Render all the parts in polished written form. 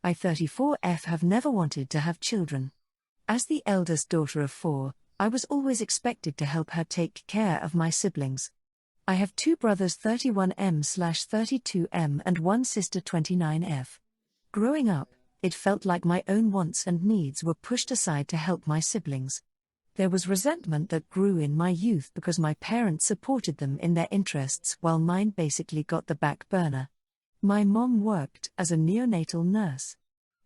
I 34F have never wanted to have children. As the eldest daughter of 4, I was always expected to help her take care of my siblings. I have 2 brothers 31M/32M and 1 sister 29F. Growing up, it felt like my own wants and needs were pushed aside to help my siblings. There was resentment that grew in my youth because my parents supported them in their interests while mine basically got the back burner. My mom worked as a neonatal nurse.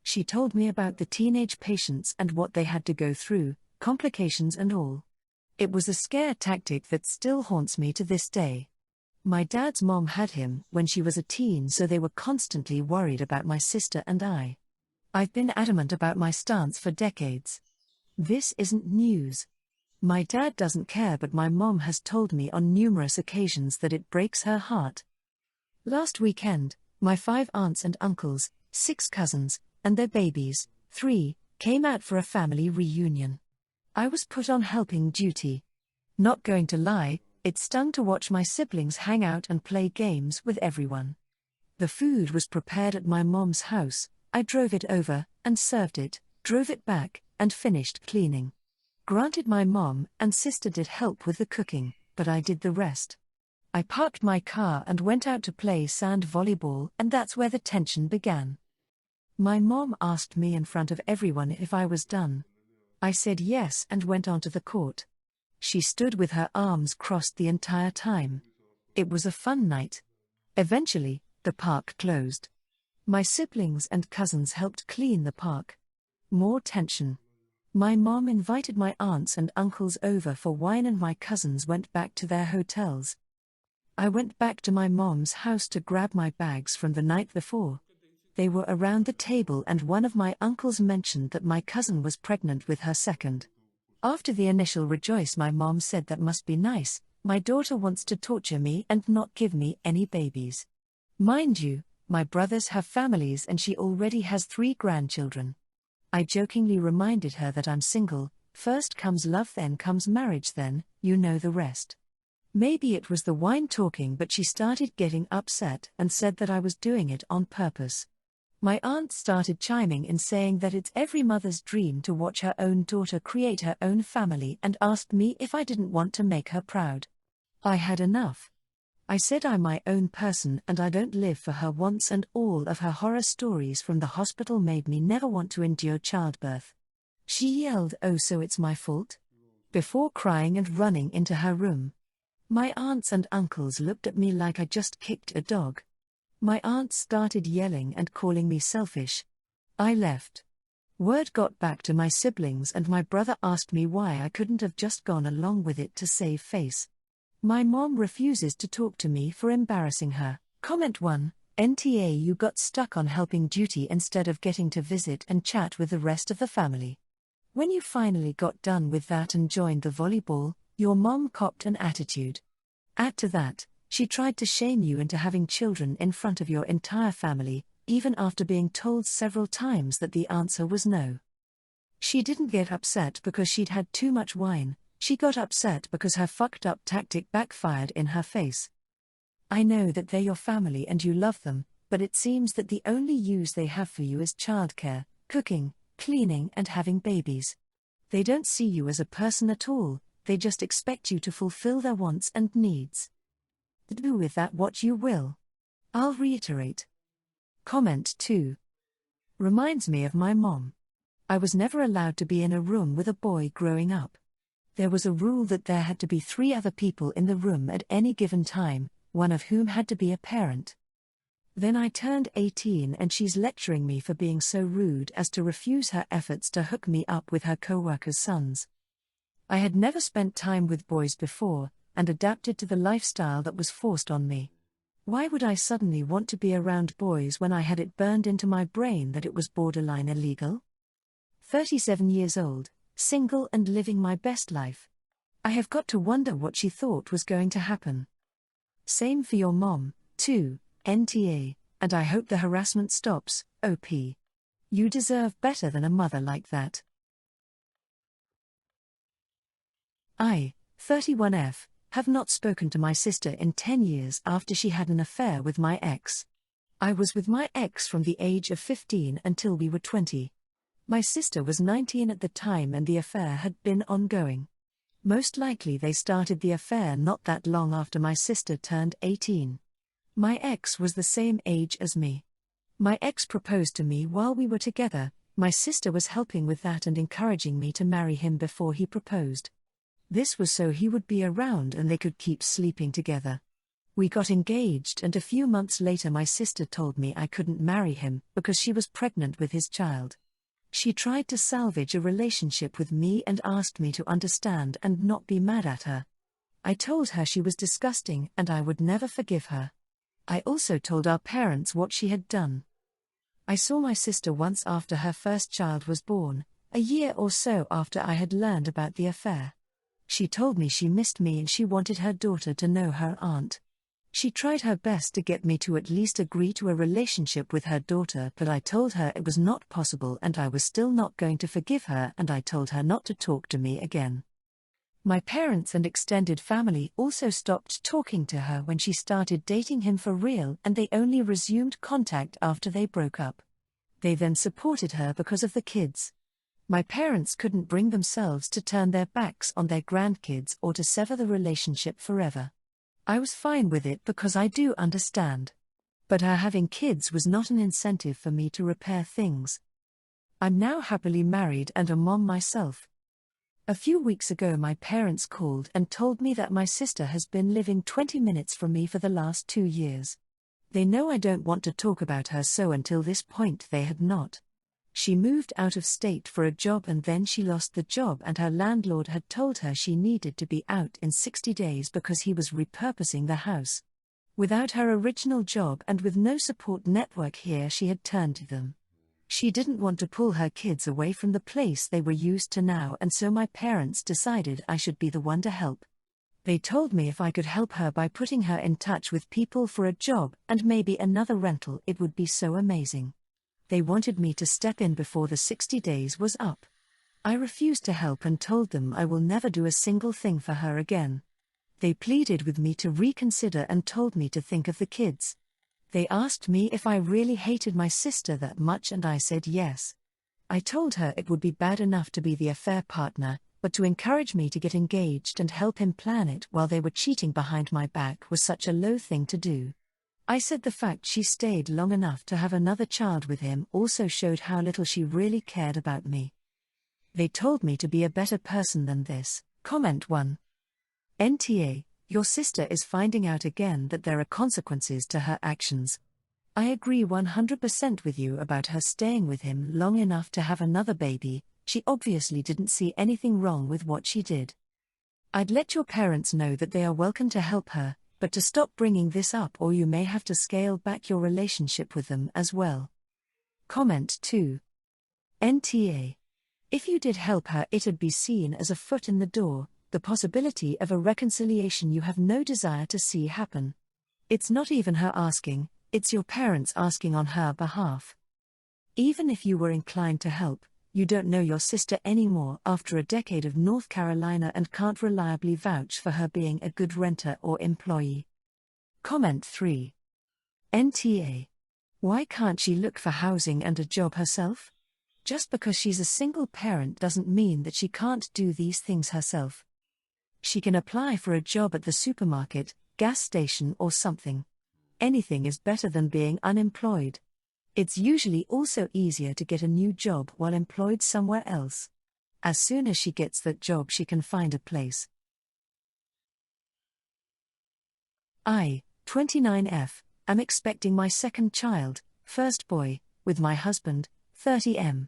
She told me about the teenage patients and what they had to go through, complications and all. It was a scare tactic that still haunts me to this day. My dad's mom had him when she was a teen, so they were constantly worried about my sister and I. I've been adamant about my stance for decades. This isn't news. My dad doesn't care, but my mom has told me on numerous occasions that it breaks her heart. Last weekend, my 5 aunts and uncles, 6 cousins, and their babies, 3, came out for a family reunion. I was put on helping duty. Not going to lie, it stung to watch my siblings hang out and play games with everyone. The food was prepared at my mom's house. I drove it over, and served it, drove it back, and finished cleaning. Granted, my mom and sister did help with the cooking, but I did the rest. I parked my car and went out to play sand volleyball, and that's where the tension began. My mom asked me in front of everyone if I was done. I said yes and went onto the court. She stood with her arms crossed the entire time. It was a fun night. Eventually, the park closed. My siblings and cousins helped clean the park. More tension. My mom invited my aunts and uncles over for wine, and my cousins went back to their hotels. I went back to my mom's house to grab my bags from the night before. They were around the table, and one of my uncles mentioned that my cousin was pregnant with her second. After the initial rejoice, my mom said that must be nice, my daughter wants to torture me and not give me any babies. Mind you, my brothers have families and she already has 3 grandchildren. I jokingly reminded her that I'm single, first comes love, then comes marriage, then, you know the rest. Maybe it was the wine talking, but she started getting upset and said that I was doing it on purpose. My aunt started chiming in, saying that it's every mother's dream to watch her own daughter create her own family, and asked me if I didn't want to make her proud. I had enough. I said I'm my own person and I don't live for her wants, and all of her horror stories from the hospital made me never want to endure childbirth. She yelled, "Oh, so it's my fault?" before crying and running into her room. My aunts and uncles looked at me like I just kicked a dog. My aunt started yelling and calling me selfish. I left. Word got back to my siblings, and my brother asked me why I couldn't have just gone along with it to save face. My mom refuses to talk to me for embarrassing her. Comment 1, NTA, you got stuck on helping duty instead of getting to visit and chat with the rest of the family. When you finally got done with that and joined the volleyball, your mom copped an attitude. Add to that, she tried to shame you into having children in front of your entire family, even after being told several times that the answer was no. She didn't get upset because she'd had too much wine, she got upset because her fucked up tactic backfired in her face. I know that they're your family and you love them, but it seems that the only use they have for you is childcare, cooking, cleaning and having babies. They don't see you as a person at all, they just expect you to fulfill their wants and needs. Do with that what you will. I'll reiterate. Comment 2. Reminds me of my mom. I was never allowed to be in a room with a boy growing up. There was a rule that there had to be 3 other people in the room at any given time, one of whom had to be a parent. Then I turned 18 and she's lecturing me for being so rude as to refuse her efforts to hook me up with her co-workers' sons. I had never spent time with boys before, and adapted to the lifestyle that was forced on me. Why would I suddenly want to be around boys when I had it burned into my brain that it was borderline illegal? 37 years old, single and living my best life. I have got to wonder what she thought was going to happen. Same for your mom, too, NTA, and I hope the harassment stops, OP. You deserve better than a mother like that. I, 31F, have not spoken to my sister in 10 years after she had an affair with my ex. I was with my ex from the age of 15 until we were 20. My sister was 19 at the time and the affair had been ongoing. Most likely they started the affair not that long after my sister turned 18. My ex was the same age as me. My ex proposed to me while we were together. My sister was helping with that and encouraging me to marry him before he proposed. This was so he would be around and they could keep sleeping together. We got engaged and a few months later my sister told me I couldn't marry him because she was pregnant with his child. She tried to salvage a relationship with me and asked me to understand and not be mad at her. I told her she was disgusting and I would never forgive her. I also told our parents what she had done. I saw my sister once after her first child was born, a year or so after I had learned about the affair. She told me she missed me and she wanted her daughter to know her aunt. She tried her best to get me to at least agree to a relationship with her daughter, but I told her it was not possible and I was still not going to forgive her, and I told her not to talk to me again. My parents and extended family also stopped talking to her when she started dating him for real, and they only resumed contact after they broke up. They then supported her because of the kids. My parents couldn't bring themselves to turn their backs on their grandkids or to sever the relationship forever. I was fine with it because I do understand. But her having kids was not an incentive for me to repair things. I'm now happily married and a mom myself. A few weeks ago my parents called and told me that my sister has been living 20 minutes from me for the last 2 years. They know I don't want to talk about her, so until this point they had not. She moved out of state for a job and then she lost the job, and her landlord had told her she needed to be out in 60 days because he was repurposing the house. Without her original job and with no support network here, she had turned to them. She didn't want to pull her kids away from the place they were used to now, and so my parents decided I should be the one to help. They told me if I could help her by putting her in touch with people for a job and maybe another rental, it would be so amazing. They wanted me to step in before the 60 days was up. I refused to help and told them I will never do a single thing for her again. They pleaded with me to reconsider and told me to think of the kids. They asked me if I really hated my sister that much and I said yes. I told her it would be bad enough to be the affair partner, but to encourage me to get engaged and help him plan it while they were cheating behind my back was such a low thing to do. I said the fact she stayed long enough to have another child with him also showed how little she really cared about me. They told me to be a better person than this. Comment 1. NTA, your sister is finding out again that there are consequences to her actions. I agree 100% with you about her staying with him long enough to have another baby. She obviously didn't see anything wrong with what she did. I'd let your parents know that they are welcome to help her, but to stop bringing this up or you may have to scale back your relationship with them as well. Comment 2. NTA. If you did help her, it'd be seen as a foot in the door, the possibility of a reconciliation you have no desire to see happen. It's not even her asking, it's your parents asking on her behalf. Even if you were inclined to help, you don't know your sister anymore after a decade of North Carolina and can't reliably vouch for her being a good renter or employee. Comment 3. NTA. Why can't she look for housing and a job herself? Just because she's a single parent doesn't mean that she can't do these things herself. She can apply for a job at the supermarket, gas station or something. Anything is better than being unemployed. It's usually also easier to get a new job while employed somewhere else. As soon as she gets that job, she can find a place. I, 29F, am expecting my second child, first boy, with my husband, 30M.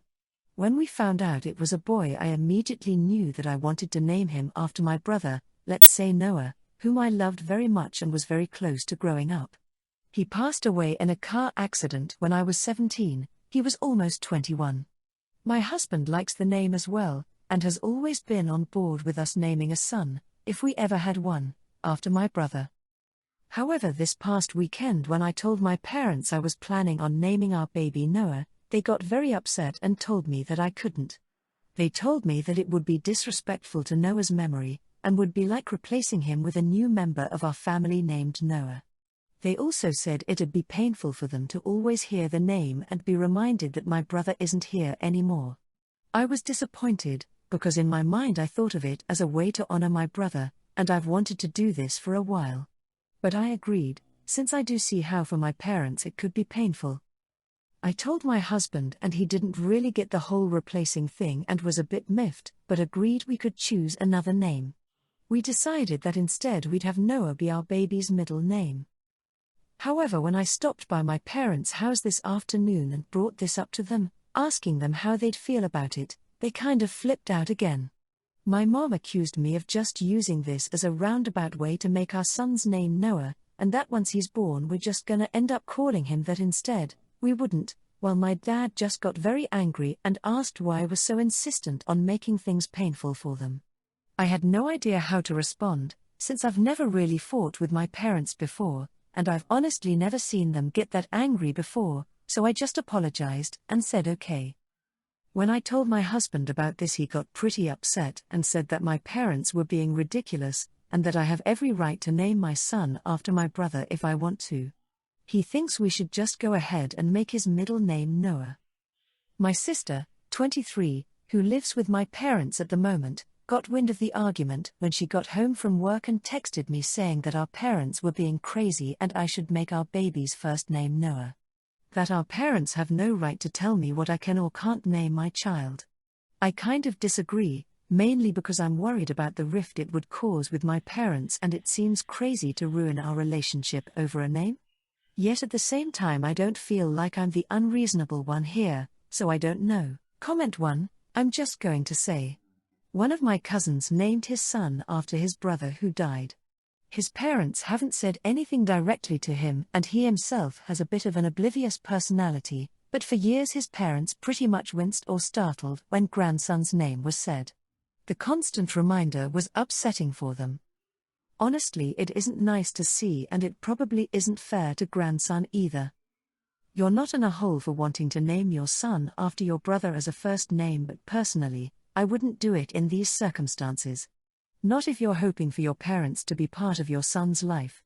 When we found out it was a boy, I immediately knew that I wanted to name him after my brother, let's say Noah, whom I loved very much and was very close to growing up. He passed away in a car accident when I was 17, he was almost 21. My husband likes the name as well, and has always been on board with us naming a son, if we ever had one, after my brother. However, this past weekend when I told my parents I was planning on naming our baby Noah, they got very upset and told me that I couldn't. They told me that it would be disrespectful to Noah's memory, and would be like replacing him with a new member of our family named Noah. They also said it'd be painful for them to always hear the name and be reminded that my brother isn't here anymore. I was disappointed, because in my mind I thought of it as a way to honor my brother, and I've wanted to do this for a while. But I agreed, since I do see how for my parents it could be painful. I told my husband and he didn't really get the whole replacing thing and was a bit miffed, but agreed we could choose another name. We decided that instead we'd have Noah be our baby's middle name. However, when I stopped by my parents' house this afternoon and brought this up to them, asking them how they'd feel about it, they kind of flipped out again. My mom accused me of just using this as a roundabout way to make our son's name Noah, and that once he's born we're just gonna end up calling him that instead. We wouldn't, while my dad just got very angry and asked why I was so insistent on making things painful for them. I had no idea how to respond, since I've never really fought with my parents before, and I've honestly never seen them get that angry before, so I just apologized and said okay. When I told my husband about this, he got pretty upset and said that my parents were being ridiculous, and that I have every right to name my son after my brother if I want to. He thinks we should just go ahead and make his middle name Noah. My sister, 23, who lives with my parents at the moment, got wind of the argument when she got home from work and texted me saying that our parents were being crazy and I should make our baby's first name Noah. That our parents have no right to tell me what I can or can't name my child. I kind of disagree, mainly because I'm worried about the rift it would cause with my parents, and it seems crazy to ruin our relationship over a name. Yet at the same time I don't feel like I'm the unreasonable one here, so I don't know. Comment 1, I'm just going to say. One of my cousins named his son after his brother who died. His parents haven't said anything directly to him, and he himself has a bit of an oblivious personality, but for years his parents pretty much winced or startled when grandson's name was said. The constant reminder was upsetting for them. Honestly, it isn't nice to see, and it probably isn't fair to grandson either. You're not in a hole for wanting to name your son after your brother as a first name, but personally, I wouldn't do it in these circumstances. Not if you're hoping for your parents to be part of your son's life.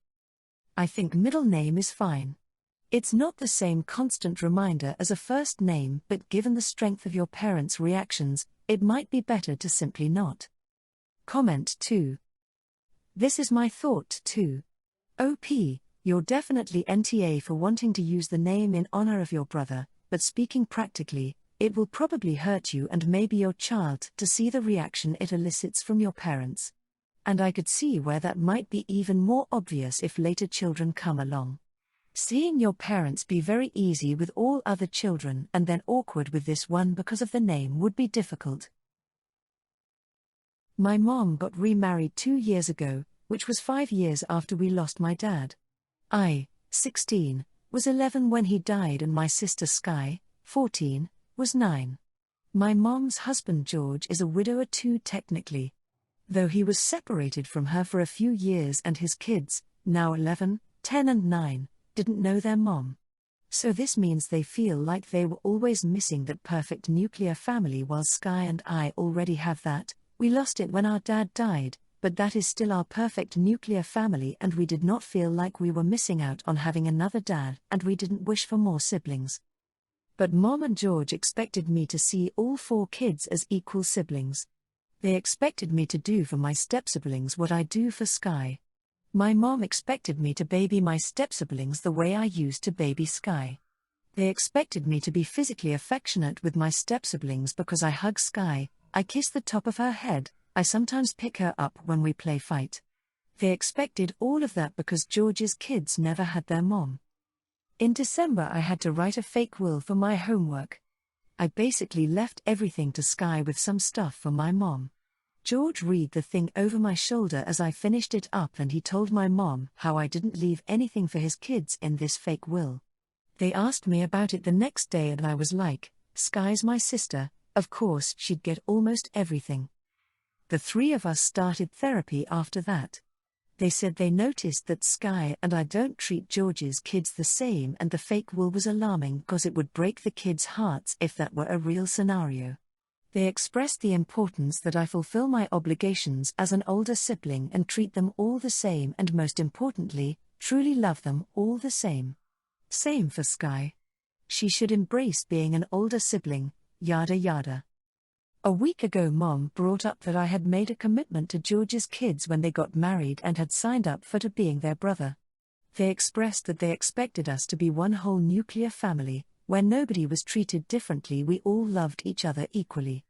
I think middle name is fine. It's not the same constant reminder as a first name, but given the strength of your parents' reactions, it might be better to simply not. Comment 2. This is my thought too. OP, you're definitely NTA for wanting to use the name in honor of your brother, but speaking practically, it will probably hurt you and maybe your child to see the reaction it elicits from your parents. And I could see where that might be even more obvious if later children come along. Seeing your parents be very easy with all other children and then awkward with this one because of the name would be difficult. My mom got remarried 2 years ago, which was 5 years after we lost my dad. I, 16, was 11 when he died, and my sister Sky, 14, was 9. My mom's husband George is a widower too technically. Though he was separated from her for a few years, and his kids, now 11, 10 and 9, didn't know their mom. So this means they feel like they were always missing that perfect nuclear family, while Sky and I already have that. We lost it when our dad died, but that is still our perfect nuclear family, and we did not feel like we were missing out on having another dad, and we didn't wish for more siblings. But Mom and George expected me to see all 4 kids as equal siblings. They expected me to do for my step-siblings what I do for Sky. My mom expected me to baby my step-siblings the way I used to baby Sky. They expected me to be physically affectionate with my step-siblings because I hug Sky, I kiss the top of her head, I sometimes pick her up when we play fight. They expected all of that because George's kids never had their mom. In December I had to write a fake will for my homework. I basically left everything to Sky with some stuff for my mom. George read the thing over my shoulder as I finished it up, and he told my mom how I didn't leave anything for his kids in this fake will. They asked me about it the next day and I was like, Sky's my sister, of course she'd get almost everything. The 3 of us started therapy after that. They said they noticed that Sky and I don't treat George's kids the same, and the fake will was alarming because it would break the kids' hearts if that were a real scenario. They expressed the importance that I fulfill my obligations as an older sibling and treat them all the same, and most importantly, truly love them all the same. Same for Sky. She should embrace being an older sibling, yada yada. A week ago, Mom brought up that I had made a commitment to George's kids when they got married and had signed up to being their brother. They expressed that they expected us to be one whole nuclear family, where nobody was treated differently, we all loved each other equally.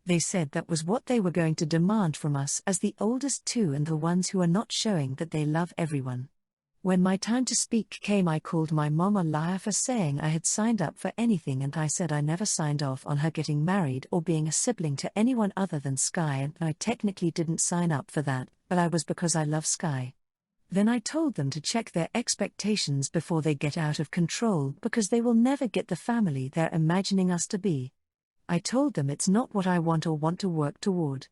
They said that was what they were going to demand from us as the oldest two and the ones who are not showing that they love everyone. When my time to speak came, I called my mom a liar for saying I had signed up for anything, and I said I never signed off on her getting married or being a sibling to anyone other than Sky, and I technically didn't sign up for that, but I was because I love Sky. Then I told them to check their expectations before they get out of control, because they will never get the family they're imagining us to be. I told them it's not what I want or want to work toward.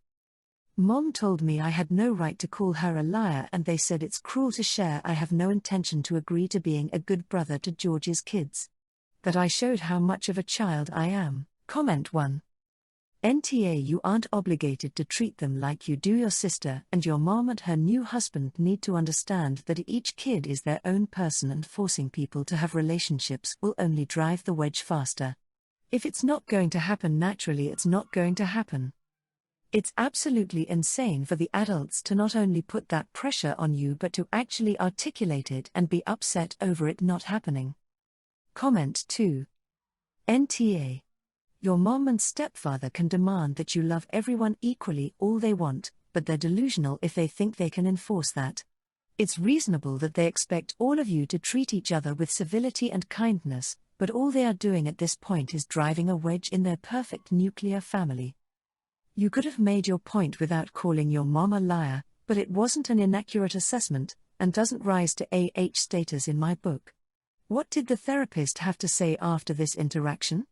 Mom told me I had no right to call her a liar, and they said it's cruel to share I have no intention to agree to being a good brother to George's kids. That I showed how much of a child I am. Comment 1. NTA, you aren't obligated to treat them like you do your sister, and your mom and her new husband need to understand that each kid is their own person, and forcing people to have relationships will only drive the wedge faster. If it's not going to happen naturally, it's not going to happen. It's absolutely insane for the adults to not only put that pressure on you but to actually articulate it and be upset over it not happening. Comment 2. NTA. Your mom and stepfather can demand that you love everyone equally all they want, but they're delusional if they think they can enforce that. It's reasonable that they expect all of you to treat each other with civility and kindness, but all they are doing at this point is driving a wedge in their perfect nuclear family. You could have made your point without calling your mom a liar, but it wasn't an inaccurate assessment, and doesn't rise to AH status in my book. What did the therapist have to say after this interaction?